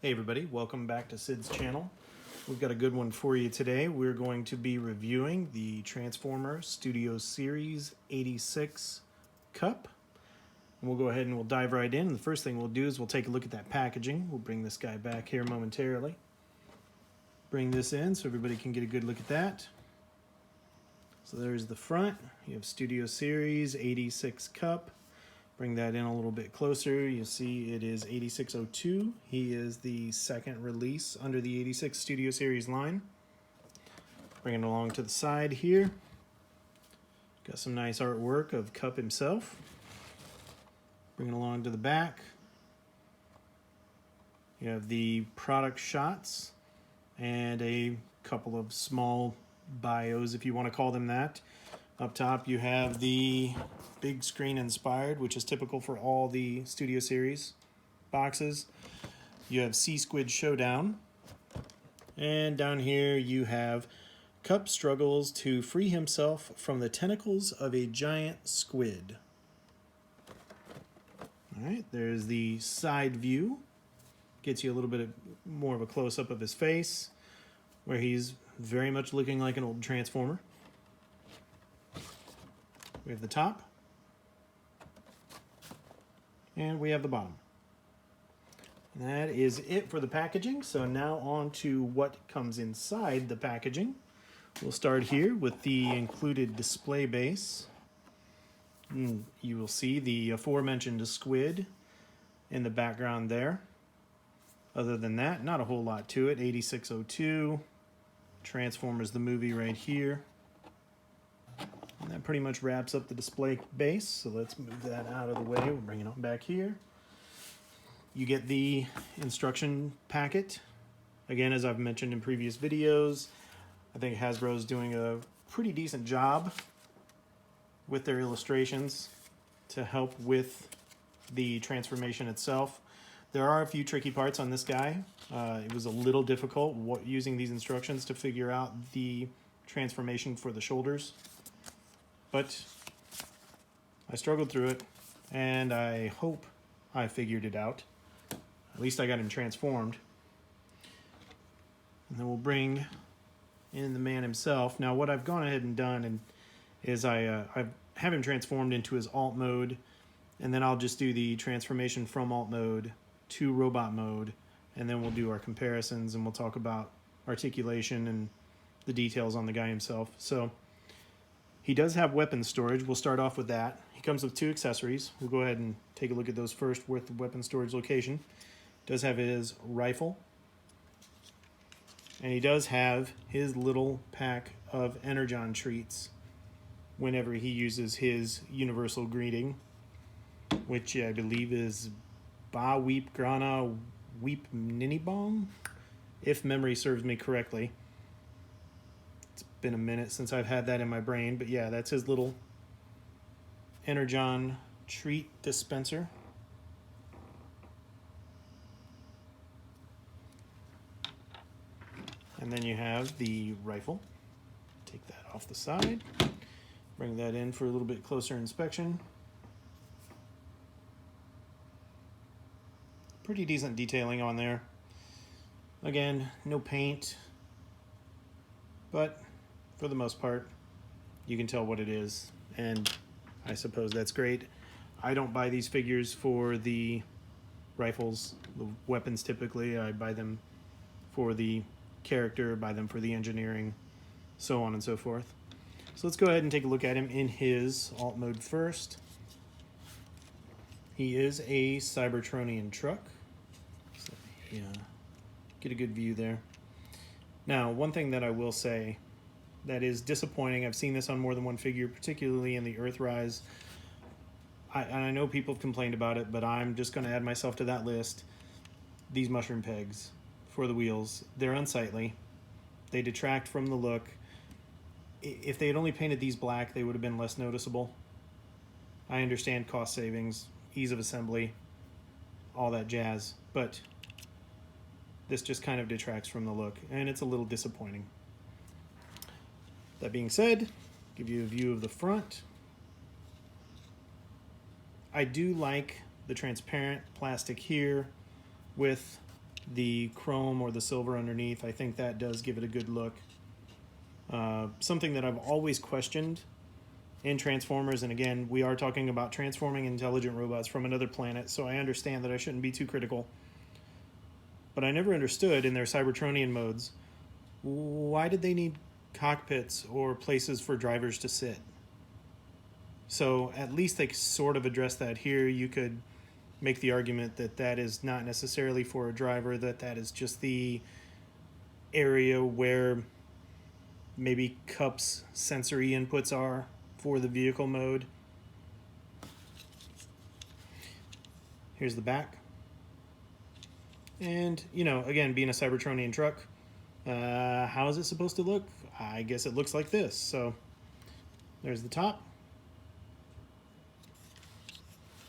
Hey everybody, welcome back to Sid's channel. We've got a good one for you today. We're going to be reviewing the Transformer Studio Series 86 cup. And we'll go ahead and we'll dive right in. And the first thing we'll do is we'll take a look at that packaging. We'll bring this guy back here momentarily. Bring this in so everybody can get a good look at that. So there's the front. You have Studio Series 86 cup. Bring that in a little bit closer. You see it is 8602. He is the second release under the 86 Studio Series line. Bring it along to the side here. Got some nice artwork of Cup himself. Bring it along to the back. You have the product shots and a couple of small bios, if you want to call them that. Up top you have the big screen inspired, which is typical for all the Studio Series boxes. You have Sea Squid Showdown. And down here you have Cup struggles to free himself from the tentacles of a giant squid. Alright, there's the side view. Gets you a little bit more of a close-up of his face, where he's very much looking like an old Transformer. We have the top, and we have the bottom. And that is it for the packaging. So now on to what comes inside the packaging. We'll start here with the included display base. And you will see the aforementioned squid in the background there. Other than that, not a whole lot to it. 8602, Transformers the movie right here. And that pretty much wraps up the display base, so let's move that out of the way. We'll bring it on back here. You get the instruction packet. Again, as I've mentioned in previous videos, I think Hasbro's doing a pretty decent job with their illustrations to help with the transformation itself. There are a few tricky parts on this guy. It was a little difficult using these instructions to figure out the transformation for the shoulders. But I struggled through it, and I hope I figured it out. At least I got him transformed. And then we'll bring in the man himself. Now what I've gone ahead and done is I have him transformed into his alt mode, and then I'll just do the transformation from alt mode to robot mode, and then we'll do our comparisons, and we'll talk about articulation and the details on the guy himself. So he does have weapon storage. We'll start off with that. He comes with two accessories. We'll go ahead and take a look at those first with the weapon storage location. Does have his rifle. And he does have his little pack of Energon treats whenever he uses his universal greeting, which I believe is Ba Weep Grana Weep Ninibong, if memory serves me correctly. It's been a minute since I've had that in my brain, but yeah, that's his little Energon treat dispenser. And then you have the rifle. Take that off the side. Bring that in for a little bit closer inspection. Pretty decent detailing on there. Again, no paint, but for the most part, you can tell what it is, and I suppose that's great. I don't buy these figures for the rifles, the weapons typically. I buy them for the character, buy them for the engineering, so on and so forth. So let's go ahead and take a look at him in his alt mode first. He is a Cybertronian truck. So, yeah, get a good view there. Now, one thing that I will say that is disappointing, I've seen this on more than one figure, particularly in the Earthrise. And I know people have complained about it, but I'm just going to add myself to that list. These mushroom pegs for the wheels, they're unsightly. They detract from the look. If they had only painted these black, they would have been less noticeable. I understand cost savings, ease of assembly, all that jazz, but this just kind of detracts from the look, and it's a little disappointing. That being said, give you a view of the front. I do like the transparent plastic here with the chrome or the silver underneath. I think that does give it a good look. Something that I've always questioned in Transformers, and again, we are talking about transforming intelligent robots from another planet, so I understand that I shouldn't be too critical. But I never understood in their Cybertronian modes, why did they need cockpits or places for drivers to sit? So at least they sort of address that here. You could make the argument that that is not necessarily for a driver, that is just the area where maybe Cup's sensory inputs are for the vehicle mode. Here's the back. And, you know, again, being a Cybertronian truck, how is it supposed to look? I guess it looks like this. So there's the top.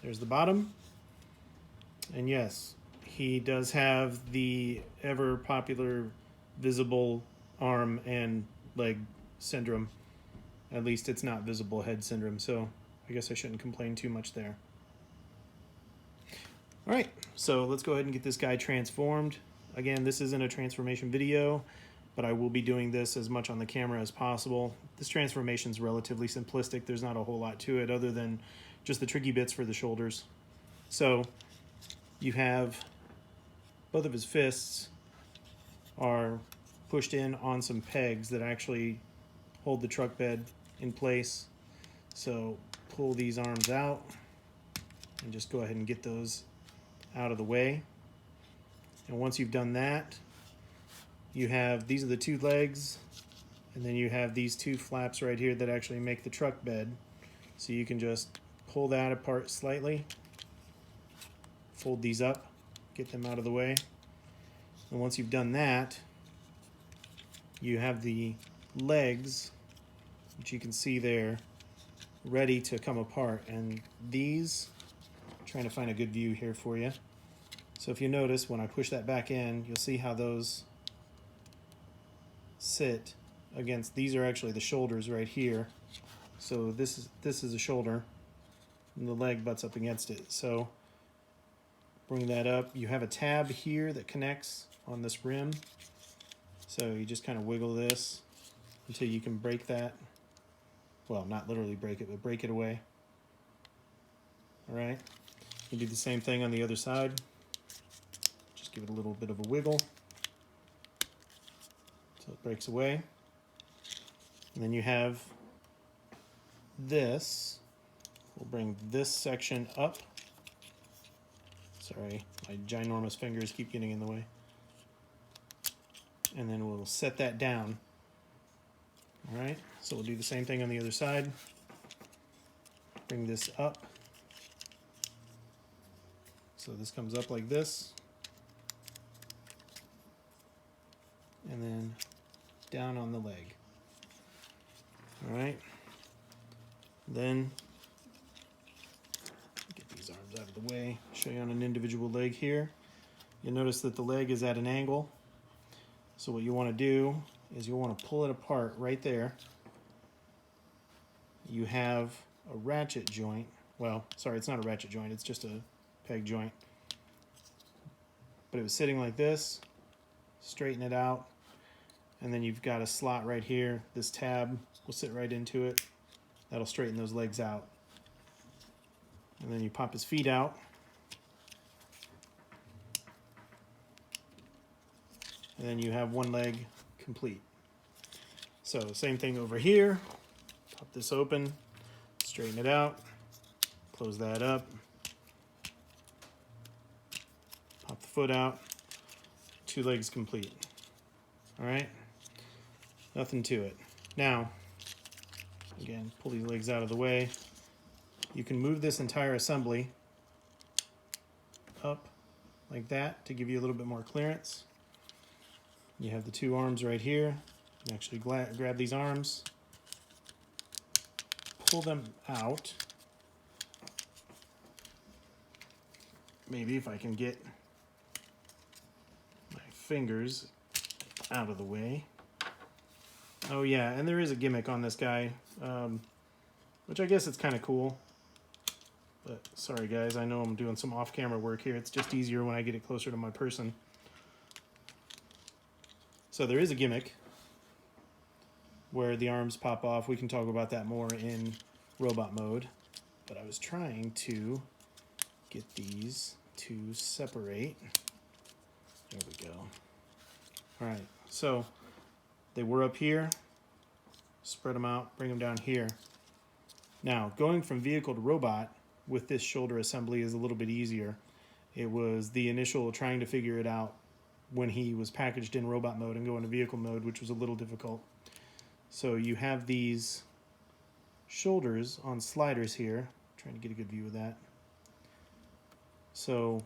There's the bottom. And yes, he does have the ever popular visible arm and leg syndrome. At least it's not visible head syndrome, so I guess I shouldn't complain too much there. All right, so let's go ahead and get this guy transformed. Again, this isn't a transformation video, but I will be doing this as much on the camera as possible. This transformation is relatively simplistic. There's not a whole lot to it other than just the tricky bits for the shoulders. So you have both of his fists are pushed in on some pegs that actually hold the truck bed in place. So pull these arms out and just go ahead and get those out of the way. And once you've done that, you have, these are the two legs, and then you have these two flaps right here that actually make the truck bed. So you can just pull that apart slightly, fold these up, get them out of the way. And once you've done that, you have the legs, which you can see there, ready to come apart. And these, I'm trying to find a good view here for you. So if you notice, when I push that back in, you'll see how those sit against, these are actually the shoulders right here. So this is a shoulder, and the leg butts up against it. So bring that up. You have a tab here that connects on this rim. So you just kind of wiggle this until you can break that. Well, not literally break it, but break it away. All right. You do the same thing on the other side. Just give it a little bit of a wiggle so it breaks away. And then you have this. We'll bring this section up. Sorry, my ginormous fingers keep getting in the way. And then we'll set that down. All right, so we'll do the same thing on the other side. Bring this up. So this comes up like this. And then down on the leg. All right. Then get these arms out of the way. Show you on an individual leg here. You'll notice that the leg is at an angle. So what you want to do is you want to pull it apart right there. You have a ratchet joint. Well, sorry, it's not a ratchet joint. It's just a peg joint. But it was sitting like this. Straighten it out. And then you've got a slot right here. This tab will sit right into it. That'll straighten those legs out. And then you pop his feet out. And then you have one leg complete. So same thing over here. Pop this open, straighten it out, close that up, pop the foot out, two legs complete. All right, nothing to it. Now, again, pull these legs out of the way. You can move this entire assembly up like that to give you a little bit more clearance. You have the two arms right here. You can actually grab these arms, pull them out. Maybe if I can get my fingers out of the way. Oh yeah, and there is a gimmick on this guy, which I guess it's kind of cool. But sorry guys, I know I'm doing some off-camera work here. It's just easier when I get it closer to my person. So there is a gimmick where the arms pop off. We can talk about that more in robot mode. But I was trying to get these to separate. There we go. All right, so they were up here. Spread them out, bring them down here. Now, going from vehicle to robot with this shoulder assembly is a little bit easier. It was the initial trying to figure it out when he was packaged in robot mode and go into vehicle mode, which was a little difficult. So you have these shoulders on sliders here. Trying to get a good view of that. So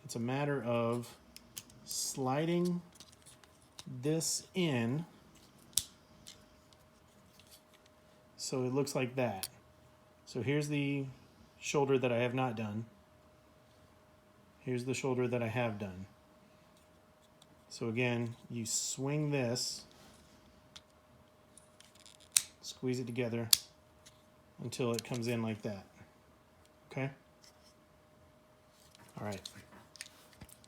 it's a matter of sliding this in so it looks like that. So here's the shoulder that I have not done. Here's the shoulder that I have done. So again, you swing this, squeeze it together until it comes in like that. Okay? All right.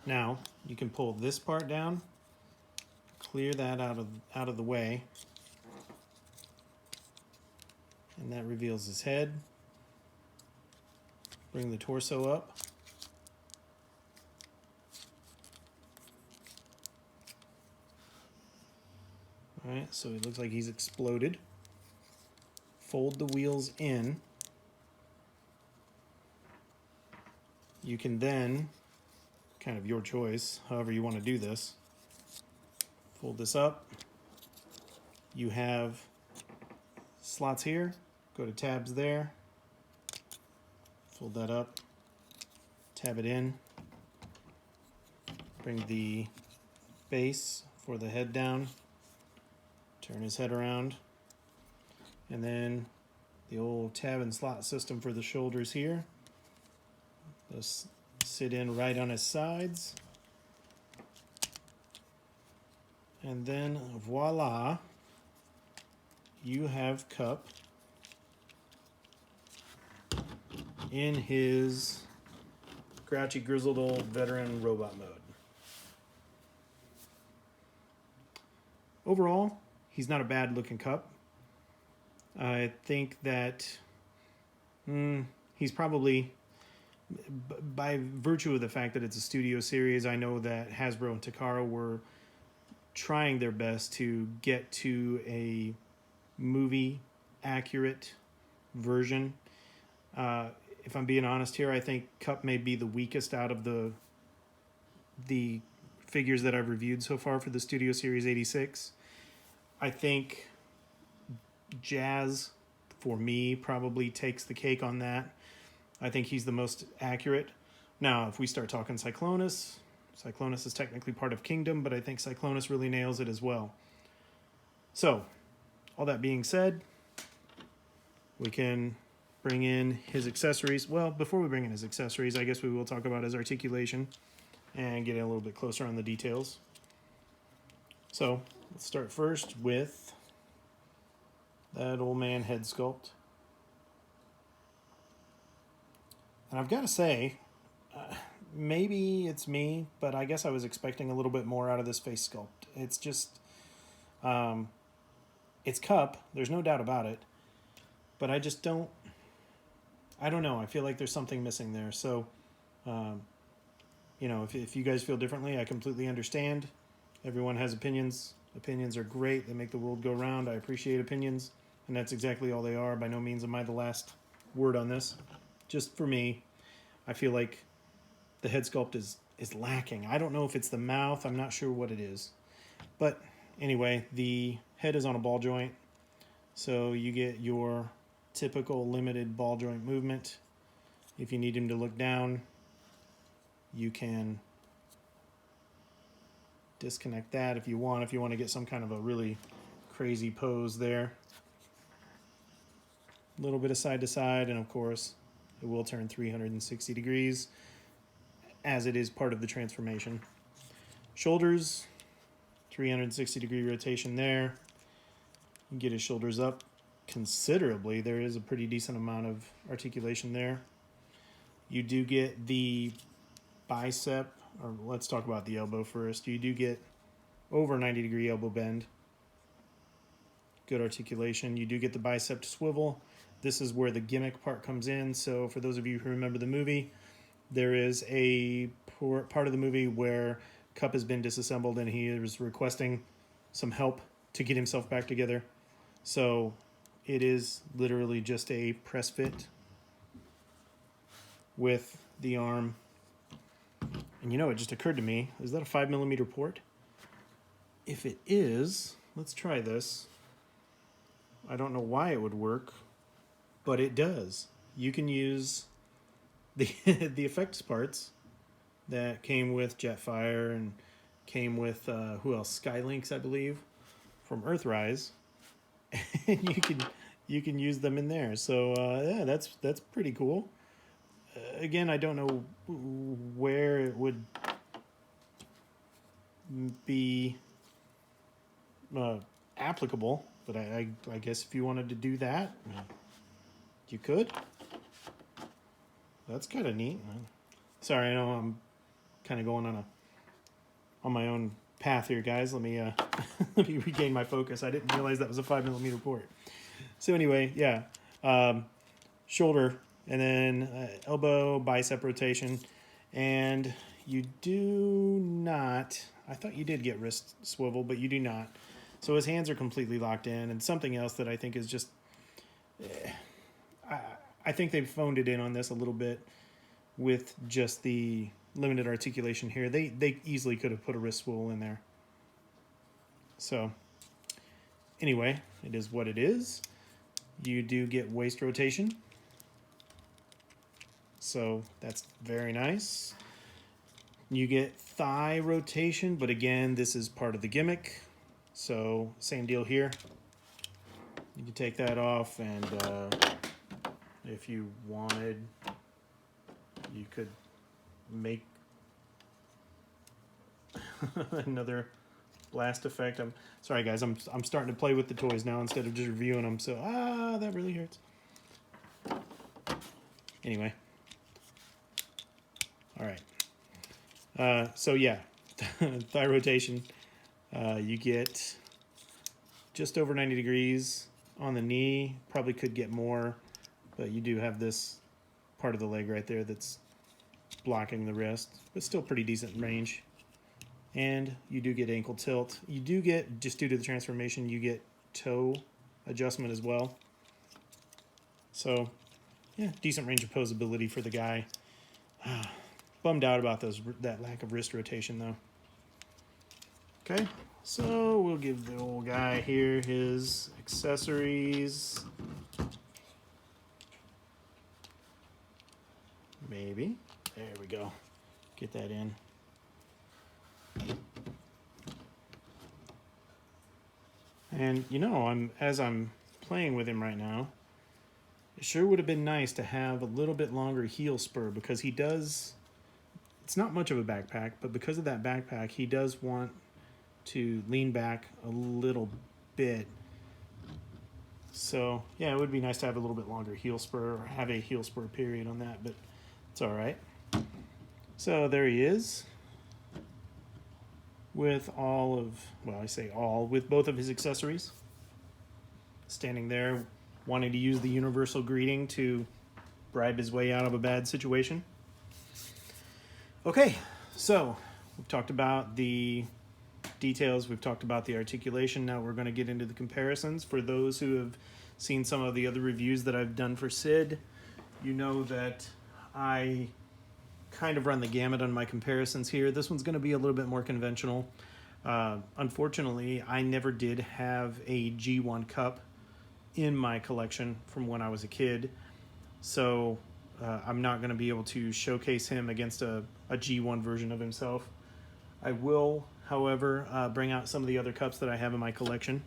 Now, you can pull this part down, clear that out of the way, and that reveals his head. Bring the torso up. All right, so it looks like he's exploded. Fold the wheels in. You can then, kind of your choice, however you want to do this, fold this up. You have slots here. Go to tabs there. Fold that up. Tab it in. Bring the base for the head down. Turn his head around. And then the old tab and slot system for the shoulders here. Those sit in right on his sides. And then voila, you have Cup in his grouchy, grizzled old veteran robot mode. Overall, he's not a bad looking Cup. I think that he's probably, by virtue of the fact that it's a studio series, I know that Hasbro and Takara were trying their best to get to a movie accurate version. If I'm being honest here, I think Cup may be the weakest out of the figures that I've reviewed so far for the Studio Series 86. I think Jazz, for me, probably takes the cake on that. I think he's the most accurate. Now, if we start talking Cyclonus is technically part of Kingdom, but I think Cyclonus really nails it as well. So, all that being said, we can bring in his accessories. Well, before we bring in his accessories, I guess we will talk about his articulation and get a little bit closer on the details. So, let's start first with that old man head sculpt. And I've got to say, maybe it's me, but I guess I was expecting a little bit more out of this face sculpt. It's just, it's Cup, there's no doubt about it, but I just don't know. I feel like there's something missing there. So, if you guys feel differently, I completely understand. Everyone has opinions. Opinions are great. They make the world go round. I appreciate opinions, and that's exactly all they are. By no means am I the last word on this. Just for me, I feel like the head sculpt is lacking. I don't know if it's the mouth. I'm not sure what it is. But anyway, the head is on a ball joint, so you get your typical limited ball joint movement. If you need him to look down, you can disconnect that if you want to get some kind of a really crazy pose there. A little bit of side to side, and of course, it will turn 360 degrees as it is part of the transformation. Shoulders, 360 degree rotation there. You get his shoulders up considerably. There is a pretty decent amount of articulation there. You do get the bicep, or let's talk about the elbow first. You do get over 90-degree elbow bend. Good articulation. You do get the bicep to swivel. This is where the gimmick part comes in. So for those of you who remember the movie, there is a part of the movie where Cup has been disassembled and he is requesting some help to get himself back together. So it is literally just a press fit with the arm. And you know, it just occurred to me, is that a 5mm port? If it is, let's try this. I don't know why it would work, but it does. You can use the the effects parts that came with Jetfire and came with who else? Skylinks, I believe, from Earthrise, and you can use them in there. So yeah, that's pretty cool. Again, I don't know where it would be applicable, but I guess if you wanted to do that, you could. That's kind of neat. Sorry, I know I'm kind of going on my own path here, guys. Let me let me regain my focus. I didn't realize that was a 5mm port. So anyway, yeah, shoulder and then elbow, bicep rotation, and you do not. I thought you did get wrist swivel, but you do not. So his hands are completely locked in. And something else that I think is just, I think they've phoned it in on this a little bit with just the limited articulation here. They easily could have put a wrist swivel in there. So anyway, it is what it is. You do get waist rotation. So that's very nice. You get thigh rotation, but again, this is part of the gimmick. So same deal here. You can take that off, and if you wanted, you could make another blast effect. I'm sorry, guys. I'm starting to play with the toys now instead of just reviewing them. So that really hurts. Anyway, all right. So yeah, thigh rotation. You get just over 90 degrees on the knee. Probably could get more, but you do have this part of the leg right there that's blocking the wrist, but still pretty decent range. And you do get ankle tilt. You do get, just due to the transformation, you get toe adjustment as well. So yeah, decent range of posability for the guy. Bummed out about that lack of wrist rotation though. Okay, so we'll give the old guy here his accessories. Maybe. There we go. Get that in. And you know, as I'm playing with him right now, it sure would have been nice to have a little bit longer heel spur, because he does, it's not much of a backpack, but because of that backpack, he does want to lean back a little bit. So yeah, it would be nice to have a little bit longer heel spur, or have a heel spur period on that, but it's all right. So there he is with all of, well, I say all, with both of his accessories. Standing there wanting to use the universal greeting to bribe his way out of a bad situation. Okay, so we've talked about the details, we've talked about the articulation. Now we're going to get into the comparisons. For those who have seen some of the other reviews that I've done for Sid, you know that I kind of run the gamut on my comparisons here. This one's going to be a little bit more conventional. Unfortunately, I never did have a G1 cup in my collection from when I was a kid, so I'm not going to be able to showcase him against a G1 version of himself. I will, however, bring out some of the other cups that I have in my collection.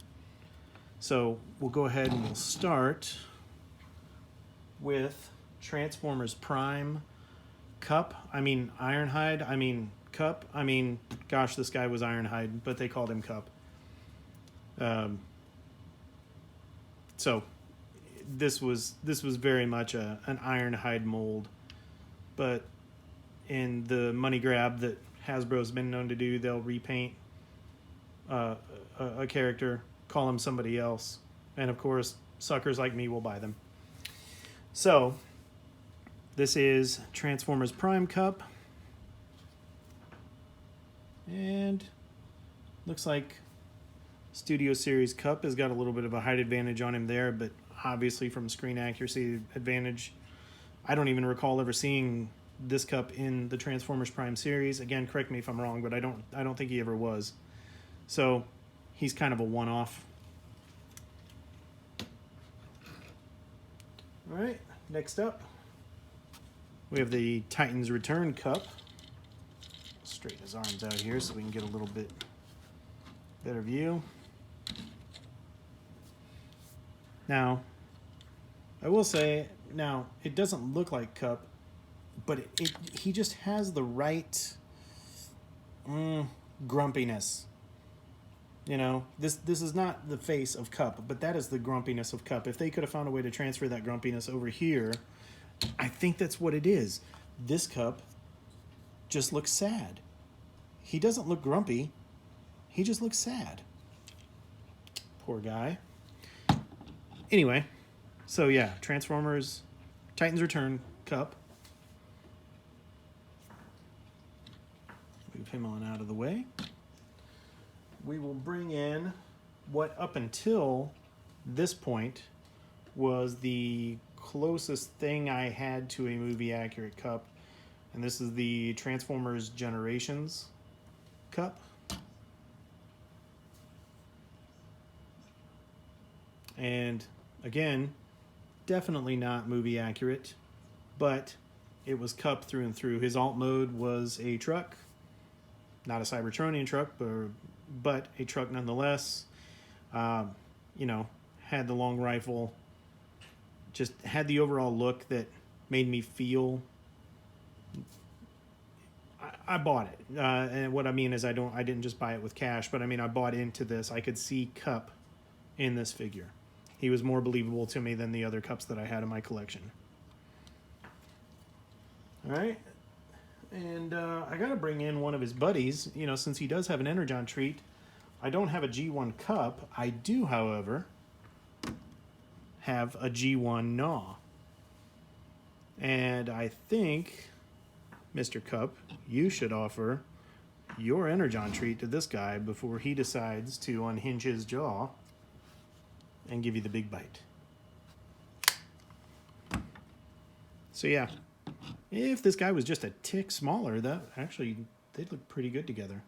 So we'll go ahead and we'll start with Transformers Prime Cup. I mean Ironhide. I mean Cup. I mean, gosh, this guy was Ironhide, but they called him Cup. So this was very much an Ironhide mold, but in the money grab that Hasbro's been known to do, they'll repaint a character, call him somebody else, and of course, suckers like me will buy them. So, this is Transformers Prime Cup, and looks like Studio Series Cup has got a little bit of a height advantage on him there, but obviously from screen accuracy advantage, I don't even recall ever seeing this cup in the Transformers Prime series. Again, correct me if I'm wrong, but I don't think he ever was. So he's kind of a one-off. All right, next up, we have the Titans Return Cup. Straighten his arms out here so we can get a little bit better view. Now, I will say, now, it doesn't look like Cup, but he just has the right grumpiness. You know, this is not the face of Cup, but that is the grumpiness of Cup. If they could have found a way to transfer that grumpiness over here, I think that's what it is. This Cup just looks sad. He doesn't look grumpy. He just looks sad. Poor guy. Anyway, so yeah, Transformers Titans Return Cup. Move him on out of the way. We will bring in what up until this point was the closest thing I had to a movie accurate cup, and this is the Transformers Generations Cup. And again, definitely not movie accurate, but it was Cup through and through. His alt mode was a truck, not a Cybertronian truck, but a truck nonetheless. You know, had the long rifle, just had the overall look that made me feel. I bought it, and what I mean is I didn't just buy it with cash, but I mean I bought into this. I could see Cup in this figure. He was more believable to me than the other cups that I had in my collection. All right. And I got to bring in one of his buddies, you know, since he does have an Energon treat. I don't have a G1 cup. I do, however, have a G1 Gnaw. And I think, Mr. Cup, you should offer your Energon treat to this guy before he decides to unhinge his jaw and give you the big bite. So yeah, if this guy was just a tick smaller, that actually, they'd look pretty good together.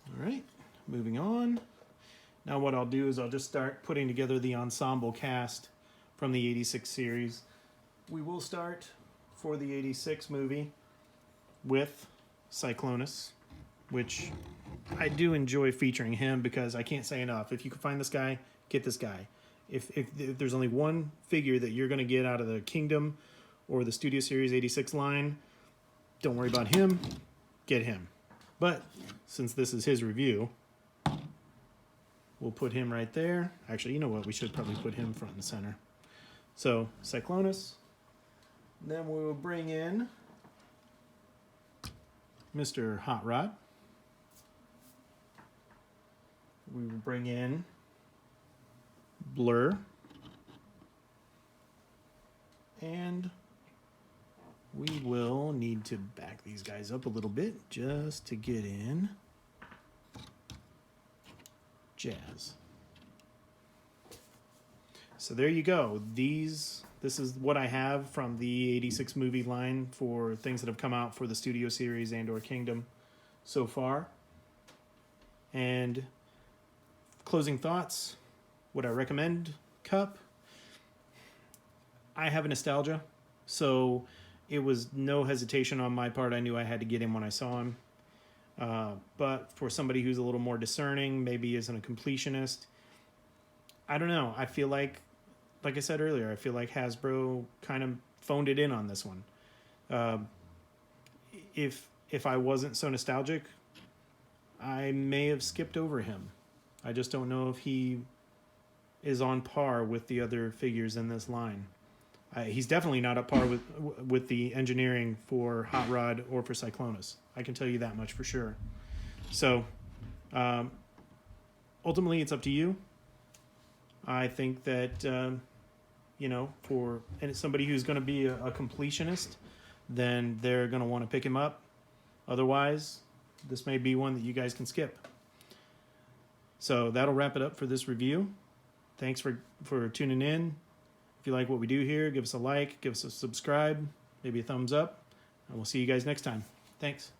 All right, moving on. Now what I'll do is I'll just start putting together the Ensemble Cast from the 86 series. We will start for the 86 movie with Cyclonus, which I do enjoy featuring him because I can't say enough. If you can find this guy, get this guy. If there's only one figure that you're going to get out of the Kingdom or the Studio Series 86 line, don't worry about him, get him. But since this is his review, we'll put him right there. Actually, you know what? We should probably put him front and center. So, Cyclonus. Then we will bring in Mr. Hot Rod. We will bring in Blur. And we will need to back these guys up a little bit just to get in Jazz. So there you go. This is what I have from the 86 movie line for things that have come out for the Studio Series and or Kingdom so far. And closing thoughts, would I recommend Cup? I have a nostalgia, so it was no hesitation on my part. I knew I had to get him when I saw him. But for somebody who's a little more discerning, maybe isn't a completionist, I don't know. I feel like I said earlier, I feel like Hasbro kind of phoned it in on this one. If I wasn't so nostalgic, I may have skipped over him. I just don't know if he is on par with the other figures in this line. He's definitely not up par with the engineering for Hot Rod or for Cyclonus. I can tell you that much for sure. So ultimately, it's up to you. I think that for somebody who's going to be a completionist, then they're going to want to pick him up. Otherwise, this may be one that you guys can skip. So that'll wrap it up for this review. Thanks for tuning in. If you like what we do here, give us a like, give us a subscribe, maybe a thumbs up, and we'll see you guys next time. Thanks.